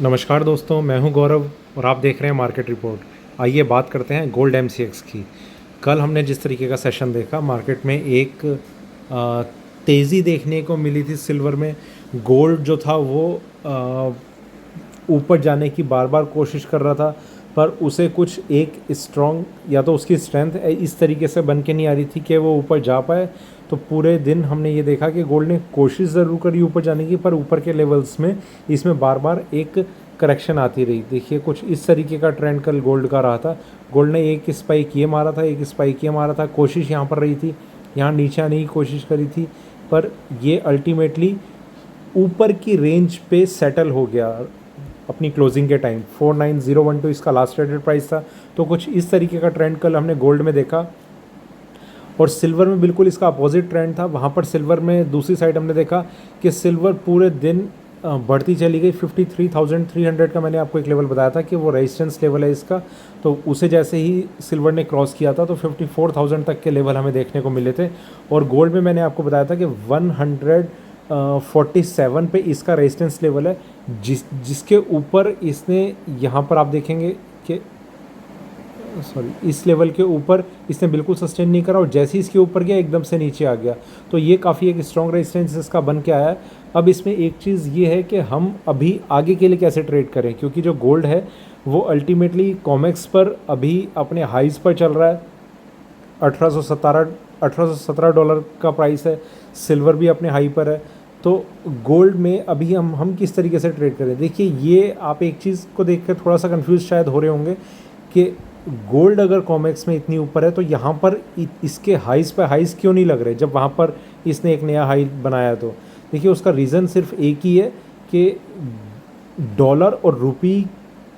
नमस्कार दोस्तों, मैं हूं गौरव और आप देख रहे हैं मार्केट रिपोर्ट। आइए बात करते हैं गोल्ड एमसीएक्स की। कल हमने जिस तरीके का सेशन देखा, मार्केट में एक तेज़ी देखने को मिली थी सिल्वर में। गोल्ड जो था वो ऊपर जाने की बार बार कोशिश कर रहा था, पर उसे कुछ एक स्ट्रॉन्ग या तो उसकी स्ट्रेंथ इस तरीके से बन के नहीं आ रही थी कि वो ऊपर जा पाए। तो पूरे दिन हमने ये देखा कि गोल्ड ने कोशिश ज़रूर करी ऊपर जाने की, पर ऊपर के लेवल्स में इसमें बार बार एक करेक्शन आती रही। देखिए कुछ इस तरीके का ट्रेंड कल गोल्ड का रहा था। गोल्ड ने एक स्पाइक ये मारा था, एक स्पाइक ये मारा था, कोशिश यहाँ पर रही थी, यहाँ नीचे आने की कोशिश करी थी, पर ये अल्टीमेटली ऊपर की रेंज पे सेटल हो गया अपनी क्लोजिंग के टाइम। 49012 इसका लास्ट ट्रेडेड प्राइस था। तो कुछ इस तरीके का ट्रेंड कल हमने गोल्ड में देखा, और सिल्वर में बिल्कुल इसका अपोजिट ट्रेंड था। वहाँ पर सिल्वर में दूसरी साइड हमने देखा कि सिल्वर पूरे दिन बढ़ती चली गई। 53,300 का मैंने आपको एक लेवल बताया था कि वो रेजिस्टेंस लेवल है इसका, तो उसे जैसे ही सिल्वर ने क्रॉस किया था तो 54,000 तक के लेवल हमें देखने को मिले थे। और गोल्ड में मैंने आपको बताया था कि 147 पे इसका रेजिस्टेंस लेवल है, जिसके ऊपर इसने, यहाँ पर आप देखेंगे कि इस लेवल के ऊपर इसने बिल्कुल सस्टेन नहीं करा, और जैसे ही इसके ऊपर गया एकदम से नीचे आ गया। तो ये काफ़ी एक स्ट्रॉन्ग रेजिस्टेंस इसका बन के आया है। अब इसमें एक चीज़ ये है कि हम अभी आगे के लिए कैसे ट्रेड करें, क्योंकि जो गोल्ड है वो अल्टीमेटली कॉमेक्स पर अभी अपने हाइज पर चल रहा है। 1817 डॉलर का प्राइस है। सिल्वर भी अपने हाई पर है। तो गोल्ड में अभी हम किस तरीके से ट्रेड करें। देखिए, ये आप एक चीज़ को देख कर थोड़ा सा कंफ्यूज शायद हो रहे होंगे कि गोल्ड अगर कॉमेक्स में इतनी ऊपर है तो यहाँ पर इसके हाइज पर हाइज क्यों नहीं लग रहे, जब वहाँ पर इसने एक नया हाई बनाया। तो देखिए, उसका रीज़न सिर्फ एक ही है कि डॉलर और रुपी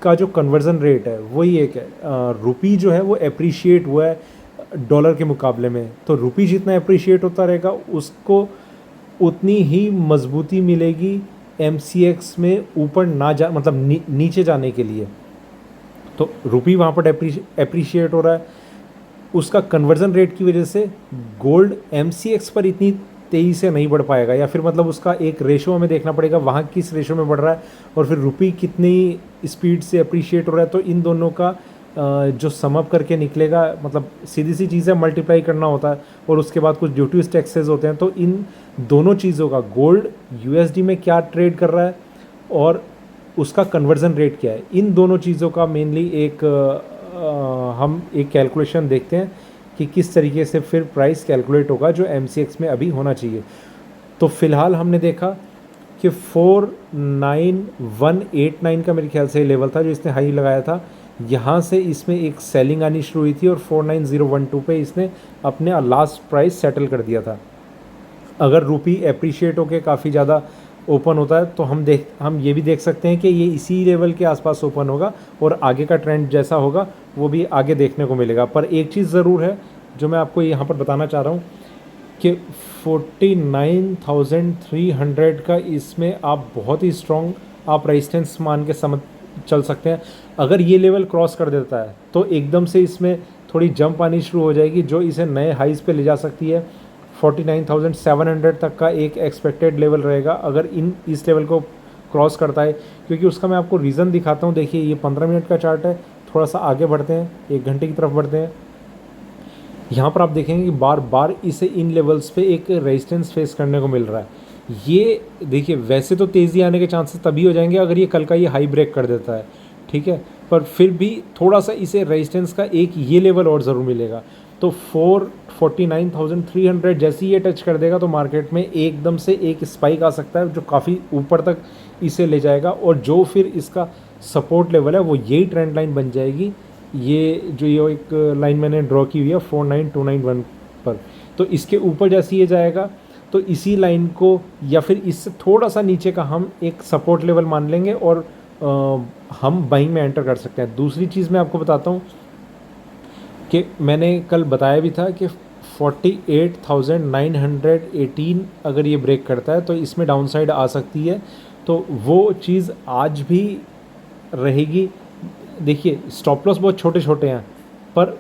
का जो कन्वर्जन रेट है वही एक है। रुपी जो है वो एप्रिशिएट हुआ है डॉलर के मुकाबले में, तो रुपी जितना एप्रिशिएट होता रहेगा उसको उतनी ही मजबूती मिलेगी एमसीएक्स में ऊपर ना जा, मतलब नीचे जाने के लिए। तो रुपी वहाँ पर एप्रिशिएट हो रहा है, उसका कन्वर्जन रेट की वजह से गोल्ड एमसीएक्स पर इतनी तेज़ी से नहीं बढ़ पाएगा, या फिर मतलब उसका एक रेशो हमें देखना पड़ेगा वहाँ किस रेशो में बढ़ रहा है और फिर रुपी कितनी स्पीड से अप्रिशिएट हो रहा है। तो इन दोनों का जो समअप करके निकलेगा, मतलब सीधी सी चीज़ है, मल्टीप्लाई करना होता है और उसके बाद कुछ ड्यूटीज टैक्सेस होते हैं। तो इन दोनों चीज़ों का, गोल्ड यूएसडी में क्या ट्रेड कर रहा है और उसका कन्वर्जन रेट क्या है, इन दोनों चीज़ों का मेनली एक हम एक कैलकुलेशन देखते हैं कि किस तरीके से फिर प्राइस कैलकुलेट होगा जो एमसीएक्स में अभी होना चाहिए। तो फ़िलहाल हमने देखा कि 49189 का मेरे ख्याल से लेवल था जो इसने हाई लगाया था। यहाँ से इसमें एक सेलिंग आनी शुरू हुई थी और 49012 पे इसने अपने लास्ट प्राइस सेटल कर दिया था। अगर रुपी एप्रिशिएट होकर काफ़ी ज़्यादा ओपन होता है तो हम ये भी देख सकते हैं कि ये इसी लेवल के आसपास ओपन होगा और आगे का ट्रेंड जैसा होगा वो भी आगे देखने को मिलेगा। पर एक चीज़ ज़रूर है जो मैं आपको यहाँ पर बताना चाह रहा हूँ कि 49,300 का इसमें आप बहुत ही स्ट्रॉन्ग आप रेजिस्टेंस मान के समझ चल सकते हैं। अगर ये लेवल क्रॉस कर देता है तो एकदम से इसमें थोड़ी जंप आनी शुरू हो जाएगी जो इसे नए हाइज पे ले जा सकती है। 49,700 तक का एक एक्सपेक्टेड लेवल रहेगा अगर इस लेवल को क्रॉस करता है, क्योंकि उसका मैं आपको रीज़न दिखाता हूँ। देखिए, ये 15 मिनट का चार्ट है। थोड़ा सा आगे बढ़ते हैं, 1 घंटे की तरफ बढ़ते हैं। यहाँ पर आप देखेंगे कि बार बार इसे इन लेवल्स पे एक रेजिस्टेंस फेस करने को मिल रहा है। ये देखिए, वैसे तो तेज़ी आने के चांसेस तभी हो जाएंगे अगर ये कल का ये हाई ब्रेक कर देता है, ठीक है, पर फिर भी थोड़ा सा इसे रेजिस्टेंस का एक ये लेवल और ज़रूर मिलेगा। तो 49,300 जैसे ही ये टच कर देगा तो मार्केट में एकदम से एक स्पाइक आ सकता है जो काफ़ी ऊपर तक इसे ले जाएगा, और जो फिर इसका सपोर्ट लेवल है वो यही ट्रेंड लाइन बन जाएगी। ये जो ये एक लाइन मैंने ड्रॉ की हुई है 49291 पर, तो इसके ऊपर जैसे ये जाएगा तो इसी लाइन को या फिर इससे थोड़ा सा नीचे का हम एक सपोर्ट लेवल मान लेंगे और हम बाइंग में एंटर कर सकते हैं। दूसरी चीज़ मैं आपको बताता हूँ कि मैंने कल बताया भी था कि 48,918 अगर ये ब्रेक करता है तो इसमें डाउनसाइड आ सकती है, तो वो चीज़ आज भी रहेगी। देखिए, स्टॉप लॉस बहुत छोटे छोटे हैं पर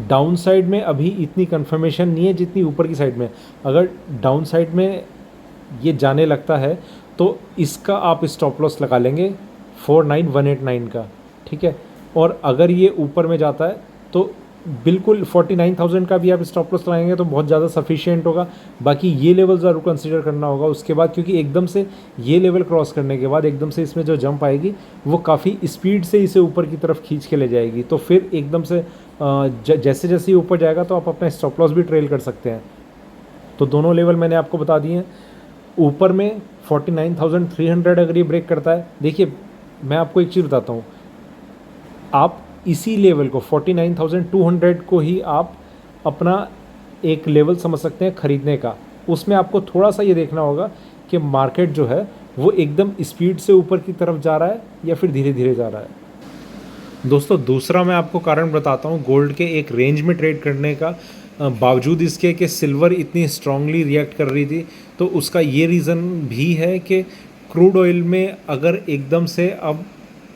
डाउन साइड में अभी इतनी कंफर्मेशन नहीं है जितनी ऊपर की साइड में। अगर डाउन साइड में ये जाने लगता है तो इसका आप स्टॉप लॉस लगा लेंगे 49,189 का, ठीक है। और अगर ये ऊपर में जाता है तो बिल्कुल 49,000 का भी आप स्टॉप लॉस लगाएंगे तो बहुत ज़्यादा सफिशिएंट होगा। बाकी ये लेवल ज़रूर कंसीडर करना होगा उसके बाद, क्योंकि एकदम से ये लेवल क्रॉस करने के बाद एकदम से इसमें जो जंप आएगी वो काफ़ी स्पीड से इसे ऊपर की तरफ खींच के ले जाएगी। तो फिर एकदम से जैसे जैसे ये ऊपर जाएगा तो आप अपना स्टॉप लॉस भी ट्रेल कर सकते हैं। तो दोनों लेवल मैंने आपको बता दिए हैं। ऊपर में 49,300 अगर ये ब्रेक करता है, देखिए मैं आपको एक चीज़ बताता हूँ, आप इसी लेवल को 49,200 को ही आप अपना एक लेवल समझ सकते हैं ख़रीदने का। उसमें आपको थोड़ा सा ये देखना होगा कि मार्केट जो है वो एकदम स्पीड से ऊपर की तरफ जा रहा है या फिर धीरे धीरे जा रहा है। दोस्तों दूसरा मैं आपको कारण बताता हूँ गोल्ड के एक रेंज में ट्रेड करने का, बावजूद इसके कि सिल्वर इतनी स्ट्रांगली रिएक्ट कर रही थी। तो उसका ये रीज़न भी है कि क्रूड ऑयल में अगर एकदम से अब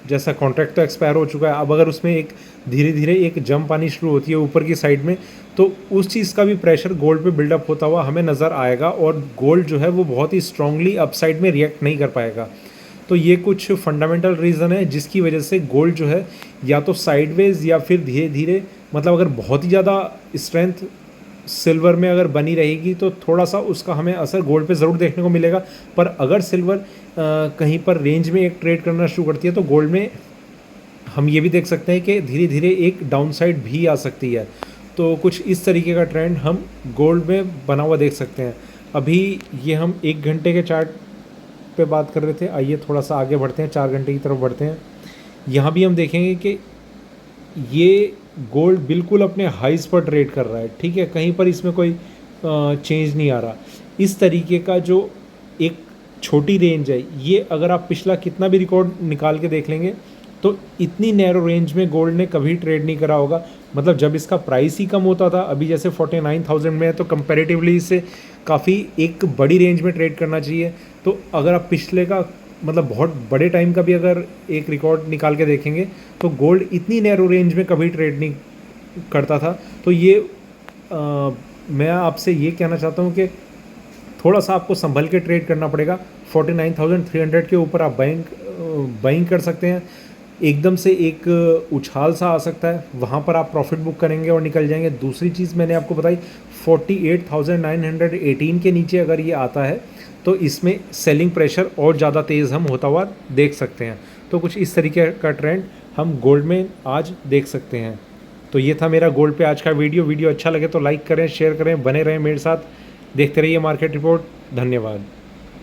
जैसा कॉन्ट्रैक्ट तो एक्सपायर हो चुका है, अब अगर उसमें एक धीरे धीरे एक जंप आनी शुरू होती है ऊपर की साइड में, तो उस चीज़ का भी प्रेशर गोल्ड पे बिल्डअप होता हुआ हमें नज़र आएगा और गोल्ड जो है वो बहुत ही स्ट्रांगली अपसाइड में रिएक्ट नहीं कर पाएगा। तो ये कुछ फंडामेंटल रीज़न है जिसकी वजह से गोल्ड जो है या तो साइडवेज या फिर धीरे धीरे, मतलब अगर बहुत ही ज़्यादा स्ट्रेंथ सिल्वर में अगर बनी रहेगी तो थोड़ा सा उसका हमें असर गोल्ड पे ज़रूर देखने को मिलेगा। पर अगर सिल्वर कहीं पर रेंज में एक ट्रेड करना शुरू करती है तो गोल्ड में हम ये भी देख सकते हैं कि धीरे धीरे एक डाउनसाइड भी आ सकती है। तो कुछ इस तरीके का ट्रेंड हम गोल्ड में बना हुआ देख सकते हैं। अभी ये हम 1 घंटे के चार्ट पे बात कर रहे थे, आइए थोड़ा सा आगे बढ़ते हैं, 4 घंटे की तरफ बढ़ते हैं। यहाँ भी हम देखेंगे कि ये गोल्ड बिल्कुल अपने हाइज पर ट्रेड कर रहा है, ठीक है, कहीं पर इसमें कोई चेंज नहीं आ रहा। इस तरीके का जो एक छोटी रेंज है, ये अगर आप पिछला कितना भी रिकॉर्ड निकाल के देख लेंगे तो इतनी नैरो रेंज में गोल्ड ने कभी ट्रेड नहीं करा होगा। मतलब जब इसका प्राइस ही कम होता था, अभी जैसे 49,000 में है तो कंपैरेटिवली इसे काफ़ी एक बड़ी रेंज में ट्रेड करना चाहिए। तो अगर आप पिछले का मतलब बहुत बड़े टाइम का भी अगर एक रिकॉर्ड निकाल के देखेंगे तो गोल्ड इतनी नैरो रेंज में कभी ट्रेड नहीं करता था। तो ये मैं आपसे ये कहना चाहता हूँ कि थोड़ा सा आपको संभल के ट्रेड करना पड़ेगा। 49,300 के ऊपर आप बाइंग कर सकते हैं, एकदम से एक उछाल सा आ सकता है, वहाँ पर आप प्रॉफिट बुक करेंगे और निकल जाएंगे। दूसरी चीज़ मैंने आपको बताई 48,918 के नीचे अगर ये आता है तो इसमें सेलिंग प्रेशर और ज़्यादा तेज़ हम होता हुआ देख सकते हैं। तो कुछ इस तरीके का ट्रेंड हम गोल्ड में आज देख सकते हैं। तो ये था मेरा गोल्ड पे आज का वीडियो अच्छा लगे तो लाइक करें, शेयर करें, बने रहें मेरे साथ, देखते रहिए मार्केट रिपोर्ट। धन्यवाद।